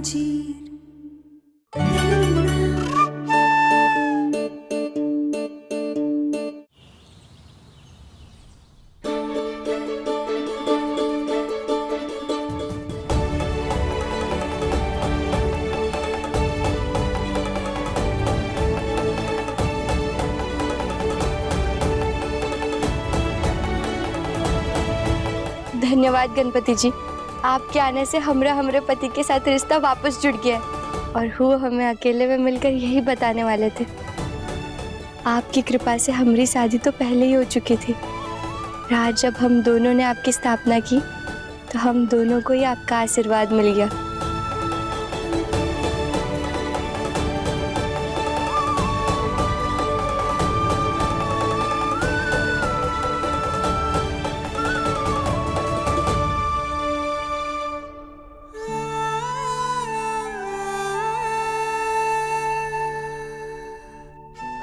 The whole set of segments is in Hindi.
जंजीर। धन्यवाद गणपति जी, आपके आने से हमरे पति के साथ रिश्ता वापस जुड़ गया है। और वो हमें अकेले में मिलकर यही बताने वाले थे। आपकी कृपा से हमारी शादी तो पहले ही हो चुकी थी। आज जब हम दोनों ने आपकी स्थापना की तो हम दोनों को ही आपका आशीर्वाद मिल गया।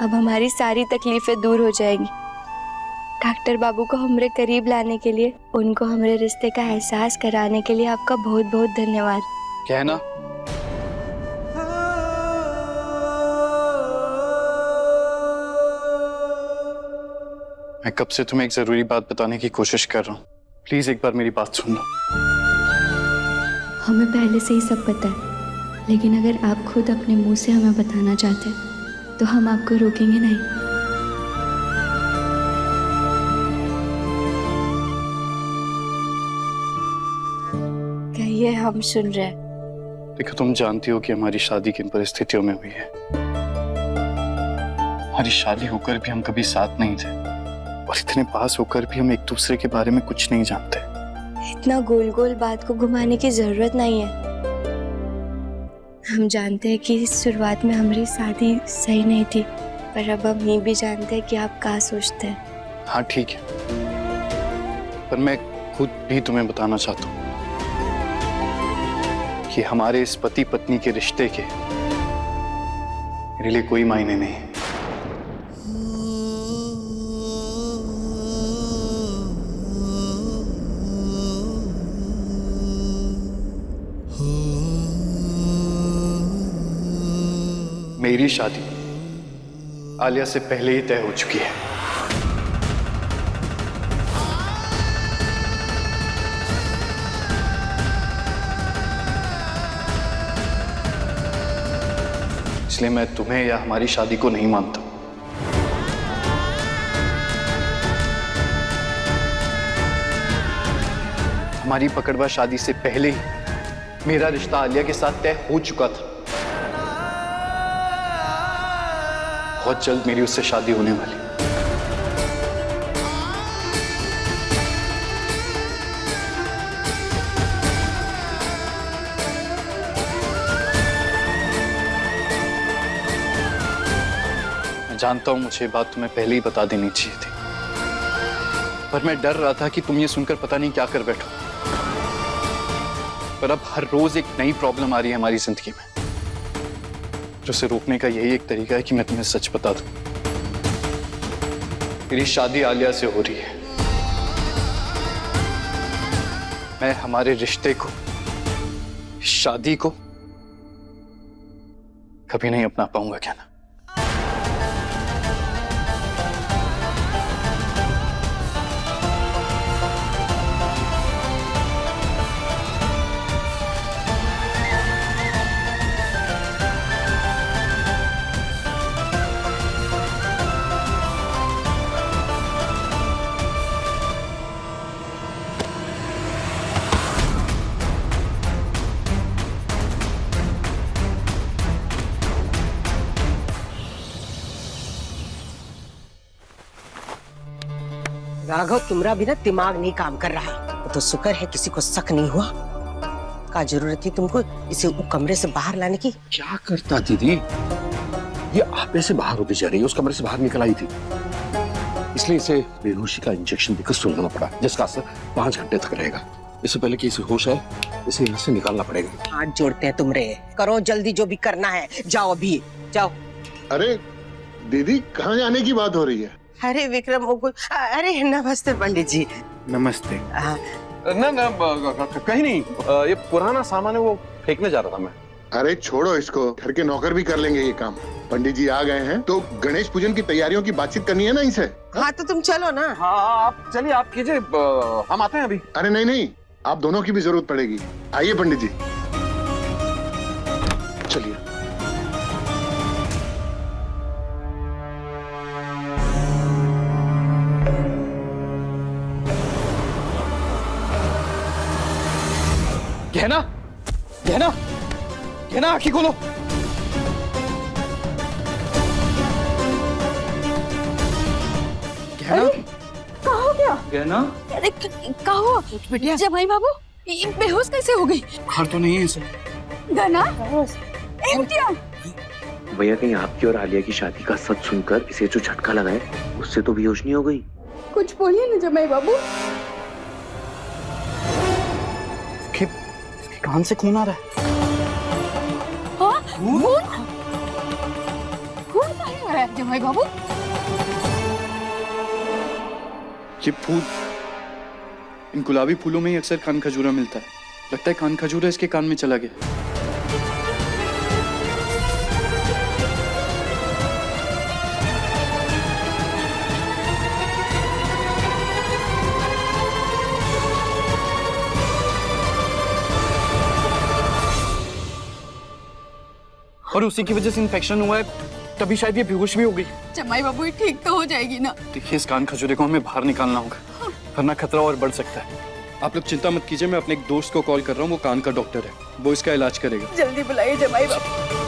अब हमारी सारी तकलीफें दूर हो जाएंगी। डॉक्टर बाबू को हमरे करीब लाने के लिए, उनको हमारे रिश्ते का एहसास कराने के लिए आपका बहुत बहुत धन्यवाद। कहना मैं कब से तुम्हें एक जरूरी बात बताने की कोशिश कर रहा हूँ। प्लीज एक बार मेरी बात सुन लो। हमें पहले से ही सब पता है, लेकिन अगर आप खुद अपने मुंह से हमें बताना चाहते हैं तो हम आपको रोकेंगे नहीं। कहिए, हम सुन रहे हैं। देखो, तुम जानती हो कि हमारी शादी किन परिस्थितियों में हुई है। हमारी शादी होकर भी हम कभी साथ नहीं थे, और इतने पास होकर भी हम एक दूसरे के बारे में कुछ नहीं जानते। इतना गोल गोल बात को घुमाने की जरूरत नहीं है। हम जानते हैं कि शुरुआत में हमारी शादी सही नहीं थी, पर अब हम ये भी जानते हैं कि आप क्या सोचते हैं। हाँ ठीक है, पर मैं खुद भी तुम्हें बताना चाहता हूँ कि हमारे इस पति पत्नी के रिश्ते के मेरे लिए कोई मायने नहीं है। मेरी शादी आलिया से पहले ही तय हो चुकी है। इसलिए मैं तुम्हें या हमारी शादी को नहीं मानता। हमारी पकड़वा शादी से पहले ही मेरा रिश्ता आलिया के साथ तय हो चुका था। बहुत जल्द मेरी उससे शादी होने वाली। मैं जानता हूं मुझे बात तुम्हें पहले ही बता देनी चाहिए थी, पर मैं डर रहा था कि तुम ये सुनकर पता नहीं क्या कर बैठो। पर अब हर रोज एक नई प्रॉब्लम आ रही है हमारी जिंदगी में, जो उसे रोकने का यही एक तरीका है कि मैं तुम्हें सच बता दूं। मेरी शादी आलिया से हो रही है। मैं हमारे रिश्ते को, शादी को कभी नहीं अपना पाऊंगा। क्या ना? राघव, तुम्हारा भी ना दिमाग नहीं काम कर रहा। तो शुक्र है किसी को शक नहीं हुआ। क्या जरूरत थी तुमको इसे कमरे से बाहर लाने की? क्या करता दीदी, ये आपे से बाहर होती जा रही है, उस कमरे से बाहर निकल आई थी, इसलिए इसे बेहोशी का इंजेक्शन देकर सुलाना पड़ा, जिसका असर 5 घंटे तक रहेगा। इससे पहले कि इसे होश आए, इसे यहाँ से निकालना पड़ेगा। हाथ जोड़ते हैं तुमरे, करो जल्दी जो भी करना है। जाओ अभी जाओ। अरे दीदी, कहाँ जाने की बात हो रही है? अरे विक्रम, अरे नमस्ते पंडित जी। नमस्ते। ना कहीं नहीं, ये पुराना सामान है, वो फेंकने जा रहा था मैं। अरे छोड़ो इसको, घर के नौकर भी कर लेंगे ये काम। पंडित जी आ गए हैं तो गणेश पूजन की तैयारियों की बातचीत करनी है ना इनसे। हाँ तो तुम चलो ना। हाँ आप चलिए, आप कीजिए, हम आते हैं अभी। अरे नहीं नहीं, आप दोनों की भी जरूरत पड़ेगी। आइए पंडित जी। चलिए। गहना, गहना, गहना, आंखें खोलो। गहना, कहाँ हो गया? गहना, अरे कहाँ हुआ? बिटिया जमाई बाबू ये बेहोश कैसे हो गई? बुखार तो नहीं है इसे? गना इम्तियाज, भैया कहीं आपकी और आलिया की शादी का सच सुनकर इसे जो झटका लगा है उससे तो बेहोश नहीं हो गई? कुछ बोलिए ना जमाई बाबू। इसके कान से खून आ रहा है। हाँ खून? खून कहाँ आ रहा है जमाई बाबू? ये फूल, इन गुलाबी फूलों में ही अक्सर कान खजूरा मिलता है। लगता है कान खजूरा इसके कान में चला गया। और उसी की वजह से इन्फेक्शन हुआ है, तभी शायद ये बेहोश भी हो गई। जमाई बाबू ये ठीक तो हो जाएगी ना? देखिए इस कान खजूरे को हमें बाहर निकालना होगा, वरना खतरा और बढ़ सकता है। आप लोग चिंता मत कीजिए, मैं अपने एक दोस्त को कॉल कर रहा हूँ, वो कान का डॉक्टर है, वो इसका इलाज करेगा। जल्दी बुलाइए जमाई बाबू।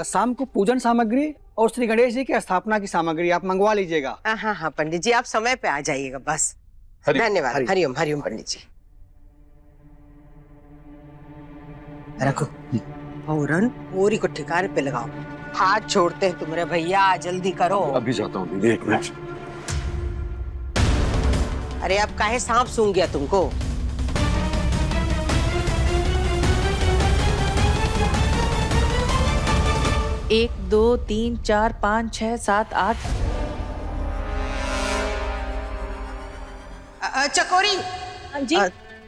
शाम को पूजन सामग्री और श्री गणेश जी की स्थापना की सामग्री आप मंगवा लीजिएगा। हाँ हाँ पंडित जी, आप समय पे आ जाइएगा बस। धन्यवाद। हरिओम हरिओम पंडित जी। रखो फौरन पूरी को ठिकाने पे लगाओ। हाथ छोड़ते हैं तुम्हारे भैया, जल्दी करो। अभी जाता हूँ दीदी, 1 मिनट। अरे अब काहे सांप सूंघ गया तुमको? एक दो तीन चार 5 6 7 8। चकोरी जी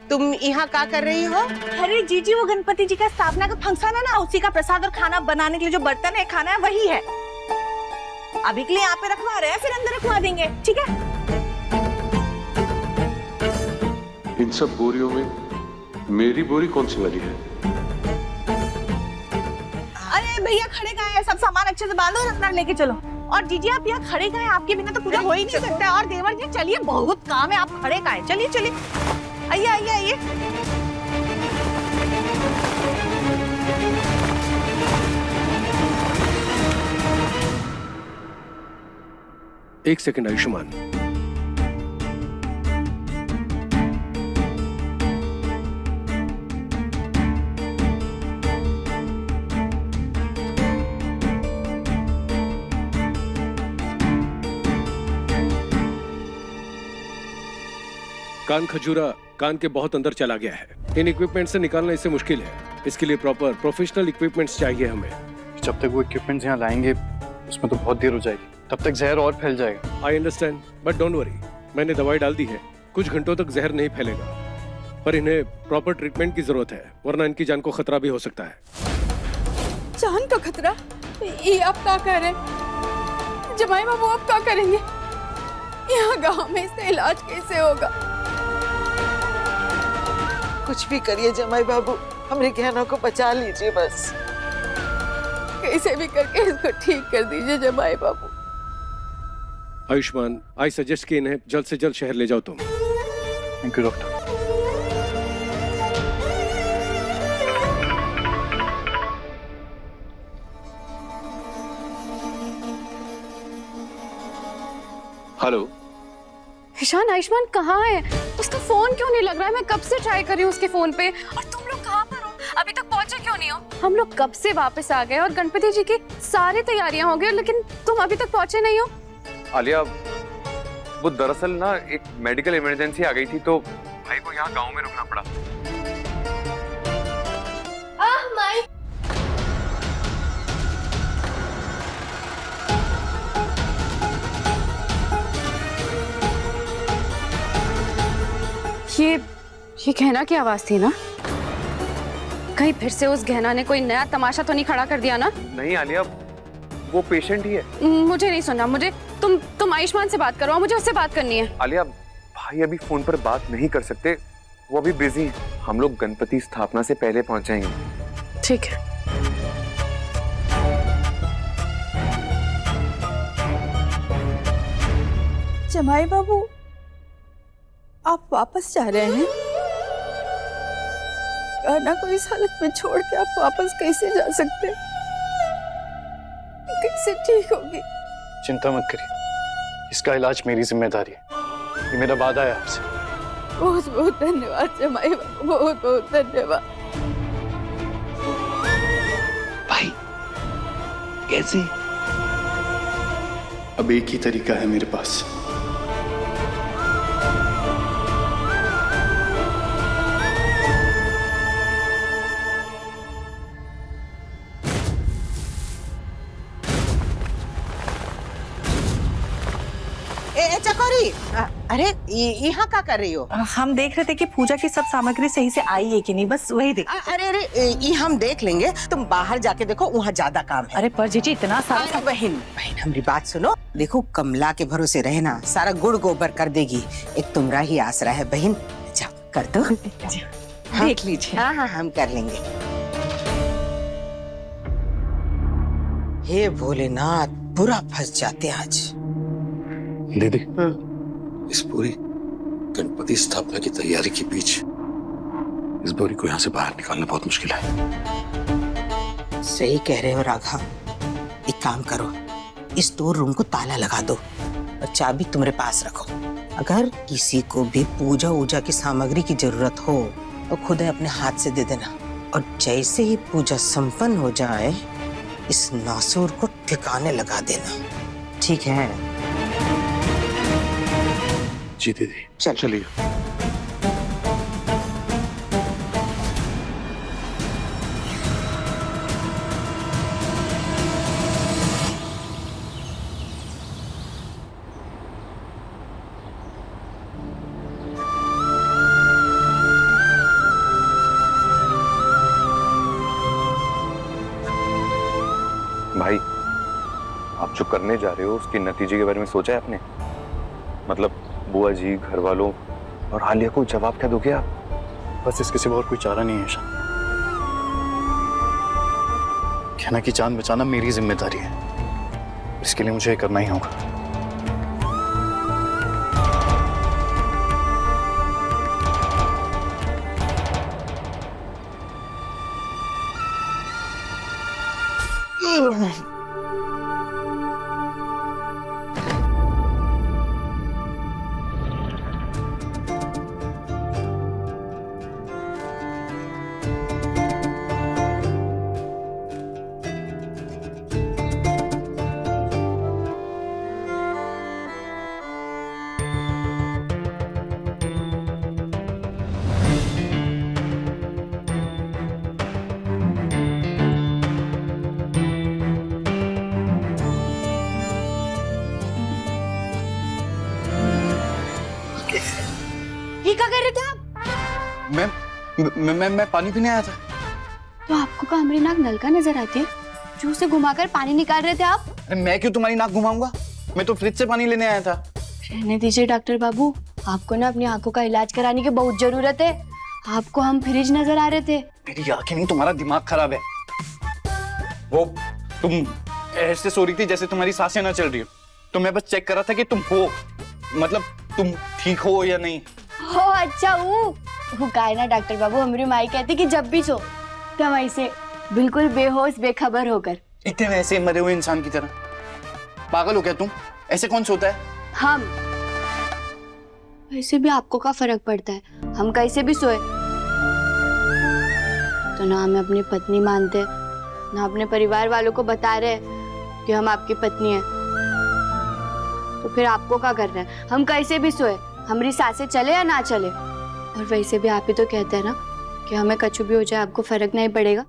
तुम यहाँ क्या कर रही हो? अरे जीजी वो गणपति जी का स्थापना का फंक्शन है ना, उसी का प्रसाद और खाना बनाने के लिए जो बर्तन है खाना है वही है। अभी के लिए यहाँ पे रखवा रहे हैं, फिर अंदर रखवा देंगे, ठीक है? इन सब बोरियों में मेरी बोरी कौन सी वाली है? अरे भैया खड़े कहाँ हैं? सब सामान अच्छे से बांधो और अंदर लेके चलो। और जीजी आप यहाँ खड़े कहाँ हैं? आपके बिना तो पूजा हो ही नहीं सकता। और देवर जी चलिए, बहुत काम है, आप खड़े कहाँ हैं? चलिए चलिए, आइए आइए आइए। एक सेकंड आयुष्मान, कान खजूरा कान के बहुत अंदर चला गया है। इन इक्विपमेंट से निकालना इससे मुश्किल है। इसके लिए प्रॉपर प्रोफेशनल इक्विपमेंट्स चाहिए हमें। जब तक वो इक्विपमेंट्स यहाँ लाएंगे उसमें तो बहुत देर हो जाएगी, तब तक जहर और फैल जाएगा। I understand, but don't worry, मैंने दवाई डाल दी है, कुछ घंटों तक जहर नहीं फैलेगा। पर इन्हें प्रॉपर ट्रीटमेंट की जरूरत है, वरना इनकी जान को खतरा भी हो सकता है। जान का खतरा? ये आप क्या कह रहे हैं? जमाई बाबू आप क्या करेंगे? यहाँ गांव में इसका इलाज कैसे होगा? कुछ भी करिए जमाई बाबू, हमरे गहनों को बचा लीजिए बस। कैसे भी करके इसको ठीक कर दीजिए जमाई बाबू। आयुष्मान, आई सजेस्ट कि इन्हें जल्द से जल्द शहर ले जाओ तुम। Thank you doctor. Hello. Ishaan, Ayushman कहाँ है? उसका फोन क्यों नहीं लग रहा है? मैं कब से ट्राई कर रही हूँ उसके फोन पे। और तुम लोग कहाँ पर हो? अभी तक पहुँचे क्यों नहीं हो? हम लोग कब से वापस आ गए और गणपति जी की सारी तैयारियां हो गई, लेकिन तुम अभी तक पहुँचे नहीं हो। आलिया, वो दरअसल ना एक मेडिकल इमरजेंसी आ गई थी तो भाई को यहाँ गांव में रुकना पड़ा। ये गहना की आवाज थी ना? कहीं फिर से उस गहना ने कोई नया तमाशा तो नहीं खड़ा कर दिया ना? नहीं आलिया, वो पेशेंट ही है। मुझे नहीं सुनना। मुझे तुम आयुष्मान से बात करो, मुझे उससे बात करनी है। आलिया, भाई अभी फोन पर बात नहीं कर सकते, वो अभी बिजी है। हम लोग गणपति स्थापना से पहले पहुंच जाएंगे। ठीक है। जमाई बाबू, आप वापस जा रहे हैं? गहना को इस हालत में छोड़ के आप वापस कैसे जा सकते? कैसे ठीक होगी? चिंता मत करिए, इसका इलाज मेरी जिम्मेदारी है। ये मेरा वादा है आपसे। बहुत बहुत धन्यवाद जमाई बाबू, बहुत बहुत धन्यवाद। भाई कैसे? अब एक ही तरीका है मेरे पास। चकोरी, अरे यहाँ क्या कर रही हो? हम देख रहे थे कि पूजा की सब सामग्री सही से आई है कि नहीं, बस वही देख। अरे अरे, ये हम देख लेंगे, तुम बाहर जाके देखो, वहाँ ज्यादा काम है। अरे पर जीजी इतना सारा। बहन हमारी बात सुनो, देखो कमला के भरोसे रहना, सारा गुड़ गोबर कर देगी। एक तुम्हारा ही आसरा है बहन, जाओ कर दो। देख लीजिए। हाँ हाँ, हम कर लेंगे। हे भोलेनाथ, पूरा फंस जाते आज। दीदी, इस पूरी गणपति स्थापना की तैयारी के बीच इस बोरी को यहाँ से बाहर निकालना बहुत मुश्किल है। सही कह रहे हो राघव, एक काम करो, इस स्टोर रूम को ताला लगा दो और चाबी तुम्हारे पास रखो। अगर किसी को भी पूजा वूजा की सामग्री की जरूरत हो तो खुद अपने हाथ से दे देना, और जैसे ही पूजा संपन्न हो जाए इस नासूर को ठिकाने लगा देना, ठीक है? जी दीदी, चलिए। भाई, आप जो करने जा रहे हो उसके नतीजे के बारे में सोचा है आपने? मतलब बुआ जी, घर वालों और आलिया को जवाब क्या दोगे आप? बस इसके सिवा और कोई चारा नहीं है ईशान। गहना की जान बचाना मेरी जिम्मेदारी है, इसके लिए मुझे करना ही होगा। ये क्या कर रहे थे आप? मैं पानी पीने आया था। तो आपको कमरी नाक नलका नजर आती है जो उसे घुमाकर पानी निकाल रहे थे आप? अरे मैं क्यों तुम्हारी नाक घुमाऊंगा? मैं तो फ्रिज से पानी लेने आया था। रहने दीजिए डॉक्टर बाबू, आपको ना अपनी आंखों का इलाज कराने की बहुत जरूरत है। आपको हम फ्रिज नजर आ रहे थे। मेरी आंखें नहीं, तुम्हारा दिमाग खराब है। वो तुम ऐसे सो रही थी जैसे तुम्हारी सांसें ना चल रही हो। तो मैं बस चेक कर रहा था कि तुम हो, मतलब तुम ठीक हो या नहीं। हो अच्छा वो काय ना डॉक्टर बाबू, हमारी माई कहती कि जब भी सो तो हम ऐसे बिल्कुल बेहोश बेखबर होकर, इतने वैसे मरे हुए इंसान की तरह। पागल हो क्या तुम? ऐसे कौन सोता है? हम वैसे भी आपको क्या फर्क पड़ता है, हम कैसे भी सोए तो ना हमें अपनी पत्नी मानते ना अपने परिवार वालों को बता रहे कि हम आपकी पत्नी है, तो फिर आपको क्या करना है? हम कैसे भी सोए, हमारी सांसें चले या ना चले। और वैसे भी आप ही तो कहते हैं ना कि हमें कछु भी हो जाए आपको फर्क नहीं पड़ेगा।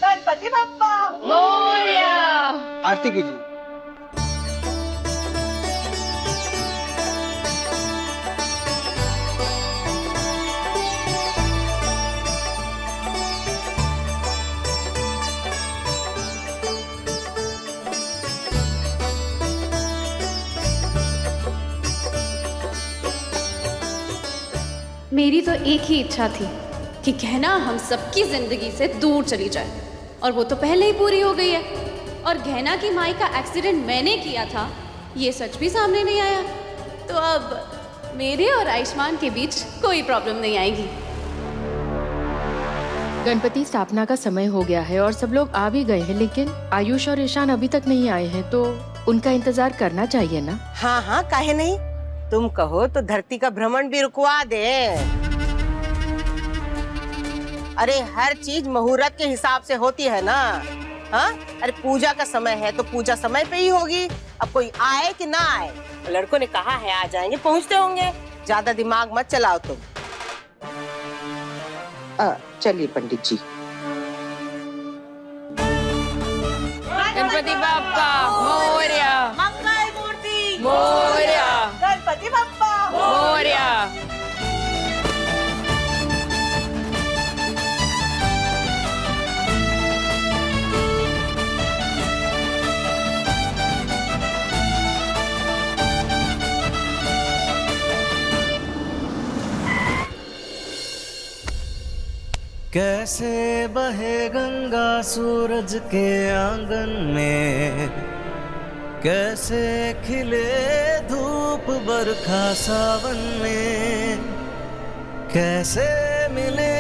गणपति बप्पा आरती कीजिए। मेरी तो एक ही इच्छा थी कि गहना हम सबकी जिंदगी से दूर चली जाए, और वो तो पहले ही पूरी हो गई है। और गहना की माई का एक्सीडेंट मैंने किया था, ये सच भी सामने नहीं आया, तो अब मेरे और आयुष्मान के बीच कोई प्रॉब्लम नहीं आएगी। गणपति स्थापना का समय हो गया है और सब लोग आ भी गए हैं, लेकिन आयुष और ईशान अभी तक नहीं आए हैं, तो उनका इंतजार करना चाहिए ना। हाँ हाँ, काहे नहीं, तुम कहो तो धरती का भ्रमण भी रुकवा दे। अरे हर चीज मुहूर्त के हिसाब से होती है ना। हाँ, अरे पूजा का समय है तो पूजा समय पे ही होगी। अब कोई आए कि ना आए, लड़कों ने कहा है आ जाएंगे, पहुंचते होंगे। ज्यादा दिमाग मत चलाओ तुम। चलिए पंडित जी। गणपति बाप्पा मोरया, मंगल मूर्ति मोरया, गणपति बप्पा मोरया। कैसे बहे गंगा सूरज के आंगन में, कैसे खिले धूप बरखा सावन में, कैसे मिले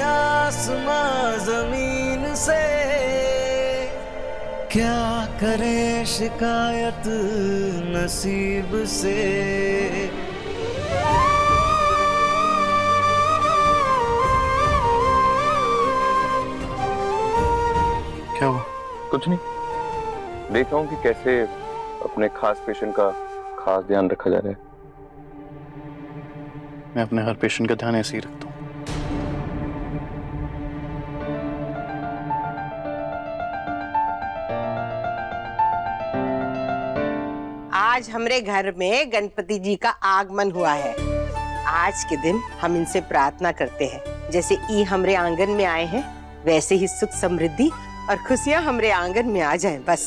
आसमां जमीन से, क्या करे शिकायत नसीब से। क्या हुआ? कुछ नहीं, देख रहा हूँ कि कैसे अपने खास पेशेंट का खास ध्यान रखा जा रहा है। मैं अपने हर पेशेंट का ध्यान ऐसे ही रखता हूँ। आज हमरे घर में गणपति जी का आगमन हुआ है। आज के दिन हम इनसे प्रार्थना करते हैं, जैसे ई हमरे आंगन में आए हैं वैसे ही सुख समृद्धि और खुशियां हमरे आंगन में आ जाएं बस।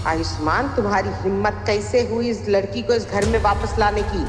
आयुष्मान, तुम्हारी हिम्मत कैसे हुई इस लड़की को इस घर में वापस लाने की?